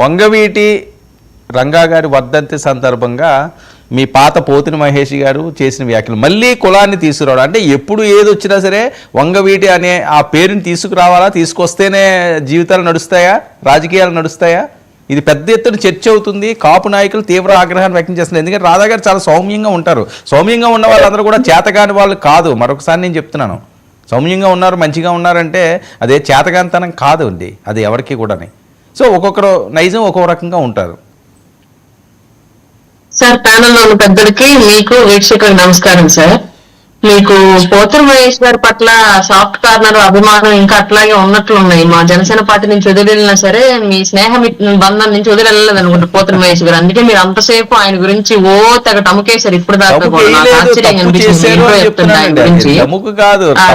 వంగవీటి రంగా గారి వర్ధంతి సందర్భంగా మీ పాత పోతిన మహేష్ గారు చేసిన వ్యాఖ్యలు మళ్ళీ కులాన్ని తీసుకురావడం అంటే ఎప్పుడు ఏది వచ్చినా సరే వంగవీటి అనే ఆ పేరుని తీసుకురావాలా, తీసుకొస్తేనే జీవితాలు నడుస్తాయా, రాజకీయాలు నడుస్తాయా? ఇది పెద్ద ఎత్తున చర్చ అవుతుంది. కాపు నాయకులు తీవ్ర ఆగ్రహాన్ని వ్యక్తం చేస్తున్నారు. ఎందుకంటే రాధా గారు చాలా సౌమ్యంగా ఉంటారు. సౌమ్యంగా ఉన్న వాళ్ళందరూ కూడా చేతగాని వాళ్ళు కాదు. మరొకసారి నేను చెప్తున్నాను, సౌమ్యంగా ఉన్నారు, మంచిగా ఉన్నారంటే అదే చేతగానితనం కాదు అండి, అది ఎవరికి కూడాని. సో ఒక్కొక్కరు నైజం ఒక్కొక్క రకంగా ఉంటారు. సార్, ప్యానెల్లో ఉన్న పెద్దలకి మీకు వీక్షకులకు నమస్కారం సార్. మీకు పోతుల మహేష్ గారి పట్ల సాఫ్ట్ కార్నర్ అభిమానం ఇంకా అట్లాగే ఉన్నట్లు ఉన్నాయి. మా జనసేన పార్టీ నుంచి వదిలినా సరే మీ స్నేహ బంధం నుంచి వదిలేదు అనుకుంటారు పోతుల మహేష్ గారు. అందుకే మీరు అంతసేపు ఆయన గురించి తెగ టముకేశారు. ఇప్పుడు దాకా కూడా నాకు ఆశ్చర్యంగా అనిపిస్తుంది ఆయన గురించి.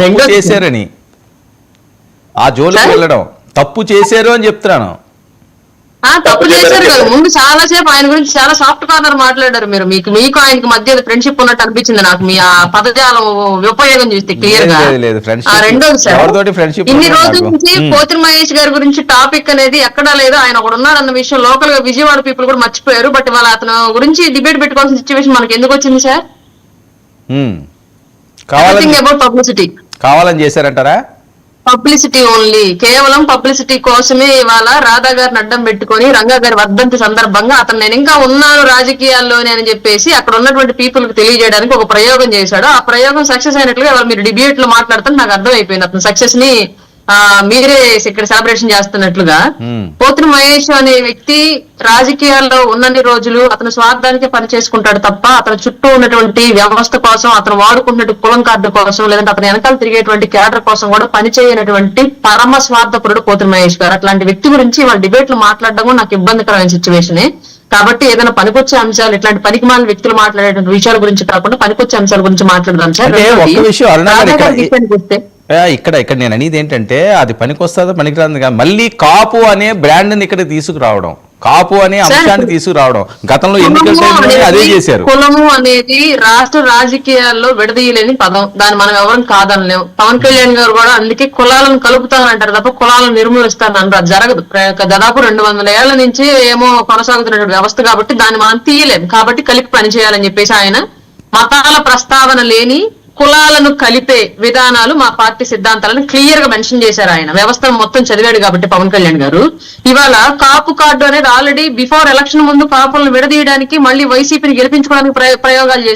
రెండో చేశారని ఆ జోలికి వెళ్ళడం తప్పు చేశారు అని చెప్తున్నాను. తప్పు చేశారు కదా. ముందు చాలా సేపు ఆయన గురించి చాలా సాఫ్ట్ కార్నర్ మాట్లాడారు మీరు. మీకు ఆయనకి మధ్య ఫ్రెండ్షిప్ ఉన్నట్టు అనిపించింది నాకు మీ ఆ పదజాలం ఉపయోగం చేస్తే క్లియర్ గా. రెండోది సార్, ఇన్ని రోజుల నుంచి పోతిన మహేష్ గారి గురించి టాపిక్ అనేది ఎక్కడా లేదు. ఆయన ఒకడు ఉన్నారన్న విషయం లోకల్ గా విజయవాడ పీపుల్ కూడా మర్చిపోయారు. బట్ వాళ్ళ అతను గురించి డిబేట్ పెట్టుకోవాల్సిన సిచ్యువేషన్ మనకి ఎందుకు వచ్చింది సార్? అబౌట్ పబ్లిసిటీ కావాలని చేశారంటారా? పబ్లిసిటీ ఓన్లీ, కేవలం పబ్లిసిటీ కోసమే ఇవాళ రాధా గారిని అడ్డం పెట్టుకొని రంగా గారి వర్ధంతి సందర్భంగా అతను నేను ఇంకా ఉన్నాను రాజకీయాల్లోనే అని చెప్పేసి అక్కడ ఉన్నటువంటి పీపుల్ కి తెలియజేయడానికి ఒక ప్రయోగం చేశాడు. ఆ ప్రయోగం సక్సెస్ అయినట్లుగా ఇవాళ మీరు డిబేట్ లో మాట్లాడుతున్న నాకు అర్థం అయిపోయింది. అతను సక్సెస్ ని మీరే ఇక్కడ సెలబ్రేషన్ చేస్తున్నట్లుగా. పోతిన మహేష్ అనే వ్యక్తి రాజకీయాల్లో ఉన్నన్ని రోజులు అతను స్వార్థానికి పని చేసుకుంటాడు తప్ప అతని చుట్టూ ఉన్నటువంటి వ్యవస్థ కోసం, అతను వాడుకున్నట్టు కులం కార్డు కోసం, లేదంటే అతని వెనకాల తిరిగేటువంటి క్యాడర్ కోసం కూడా పని చేయనటువంటి పరమ స్వార్థపరుడు పోతిన మహేష్ గారు. అట్లాంటి వ్యక్తి గురించి వాళ్ళ డిబేట్ లో మాట్లాడడం నాకు ఇబ్బందికరమైన సిచ్యువేషనే. కాబట్టి ఏదైనా పనికొచ్చే అంశాలు, ఇట్లాంటి పనికిమాల వ్యక్తులు మాట్లాడేటువంటి విషయాల గురించి కాకుండా పనికొచ్చే అంశాల గురించి మాట్లాడదాం సార్. ఇక్కడ నేను అనేది ఏంటంటే అది పనికొస్తుందో పనికిరాదు, మళ్ళీ కాపు అనే బ్రాండ్ ఇక్కడ తీసుకురావడం, కాపు అనే అంశాన్ని తీసుకురావడం. గతంలో ఎన్నికల అదే చేశారు. కులము అనేది రాష్ట్ర రాజకీయాల్లో విడదీయలేని పదం, దాన్ని మనం ఎవరం కాదనలేము. పవన్ కళ్యాణ్ గారు కూడా అందుకే కులాలను కలుపుతానంటారు తప్ప కులాలను నిర్మూలిస్తానంటారు. జరగదు. దాదాపు 200 ఏళ్ల నుంచి ఏమో కొనసాగుతున్నటువంటి వ్యవస్థ కాబట్టి దాన్ని మనం తీయలేము. కాబట్టి కలిపి పనిచేయాలని చెప్పేసి ఆయన మతాల ప్రస్తావన లేని కులాలను కలిపే విధానాలు మా పార్టీ సిద్ధాంతాలను క్లియర్ గా మెన్షన్ చేశారు. ఆయన వ్యవస్థ మొత్తం చదివాడు కాబట్టి పవన్ కళ్యాణ్ గారు. ఇవాళ కాపు కార్డు అనేది ఆల్రెడీ బిఫోర్ ఎలక్షన్ ముందు కాపులను విడదీయడానికి మళ్ళీ వైసీపీని గెలిపించుకోవడానికి ప్రయోగాలు చేశారు.